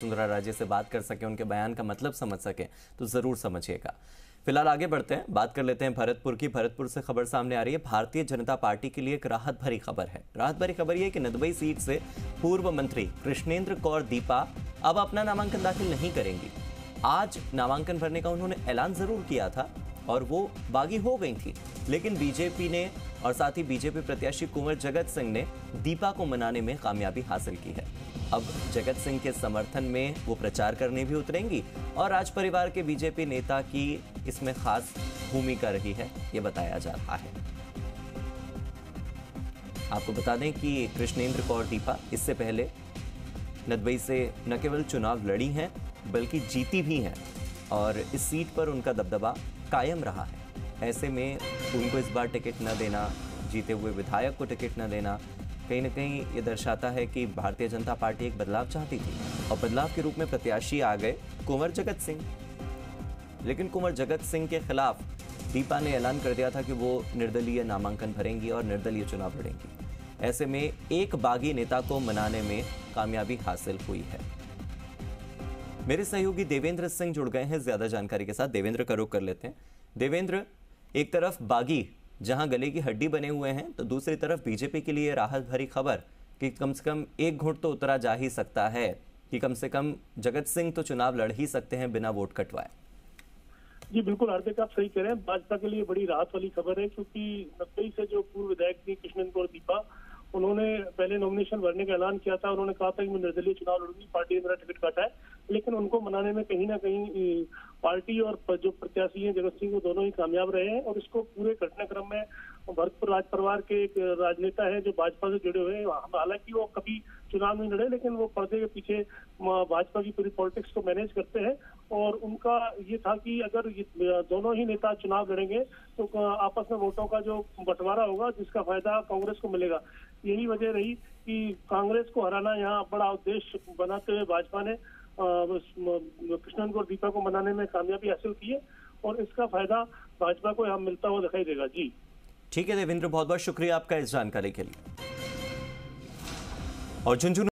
वसुंधरा राजे से बात कर सके, उनके बयान का मतलब समझ सके, तो जरूर समझिएगा। फिलहाल आगे बढ़ते हैं, बात कर लेते हैं भरतपुर की। भरतपुर से खबर सामने आ रही है। भारतीय जनता पार्टी के लिए एक राहत भरी खबर है। राहत भरी खबर यह कि नदबई सीट से पूर्व मंत्री कृष्णेंद्र कौर दीपा अब अपना नामांकन दाखिल नहीं करेंगी। आज नामांकन भरने का उन्होंने ऐलान जरूर किया था और वो बागी हो गई थी, लेकिन बीजेपी ने और साथ ही बीजेपी प्रत्याशी कुंवर जगत सिंह ने दीपा को मनाने में कामयाबी हासिल की है। अब जगत सिंह के समर्थन में वो प्रचार करने भी उतरेंगी और राज परिवार के बीजेपी नेता की इसमें खास भूमिका रही है, ये बताया जा रहा है। आपको बता दें कि कृष्णेंद्र कौर दीपा इससे पहले नदबई से न केवल चुनाव लड़ी हैं बल्कि जीती भी हैं और इस सीट पर उनका दबदबा कायम रहा है। ऐसे में उनको इस बार टिकट न देना, जीते हुए विधायक को टिकट न देना, कहीं न कहीं ये दर्शाता है कि भारतीय जनता पार्टी एक बदलाव चाहती थी और बदलाव के रूप में प्रत्याशी आ गए कुंवर जगत सिंह। लेकिन कुंवर जगत सिंह के खिलाफ दीपा ने ऐलान कर दिया था कि वो निर्दलीय नामांकन भरेंगी और निर्दलीय चुनाव लड़ेंगी। ऐसे में एक बागी नेता को मनाने में कामयाबी हासिल हुई है। मेरे सहयोगी देवेंद्र सिंह जुड़ गए हैं ज्यादा जानकारी के साथ। देवेंद्र का रुख कर लेते हैं। देवेंद्र, एक तरफ बागी जहां गले की हड्डी बने हुए हैं, तो दूसरी तरफ बीजेपी के लिए राहत भरी खबर कि कम से कम एक घुट तो उतरा जा ही सकता है कि कम से कम जगत सिंह तो चुनाव लड़ ही सकते हैं बिना वोट कटवाए। जी बिल्कुल हार्दिक, आप सही कह रहे हैं। भाजपा के लिए बड़ी राहत वाली खबर है, क्योंकि नदबई से जो पूर्व विधायक थी कृष्णेंद्र कौर दीपा, उन्होंने पहले नॉमिनेशन भरने का ऐलान किया था। उन्होंने कहा था कि मैं निर्दलीय चुनाव लड़ूंगी, पार्टी ने मेरा टिकट काटा है। लेकिन उनको मनाने में कहीं ना कहीं पार्टी और जो प्रत्याशी हैं जगत सिंह, वो दोनों ही कामयाब रहे हैं। और इसको पूरे घटनाक्रम में भरतपुर राज परिवार के एक राजनेता है जो भाजपा से जुड़े हुए हैं। हालांकि वो कभी चुनाव नहीं लड़े, लेकिन वो पर्दे के पीछे भाजपा की पूरी पॉलिटिक्स को मैनेज करते हैं। और उनका ये था कि अगर दोनों ही नेता चुनाव लड़ेंगे तो आपस में वोटों का जो बंटवारा होगा, जिसका फायदा कांग्रेस को मिलेगा। यही वजह रही कि कांग्रेस को हराना यहाँ बड़ा उद्देश्य बनाते हुए भाजपा ने कृष्णेंद्र कौर दीपा को मनाने में कामयाबी हासिल की है और इसका फायदा भाजपा को यहाँ मिलता हुआ दिखाई देगा। जी ठीक है देवेंद्र, बहुत बहुत शुक्रिया आपका इस जानकारी के लिए। और झुंझुनू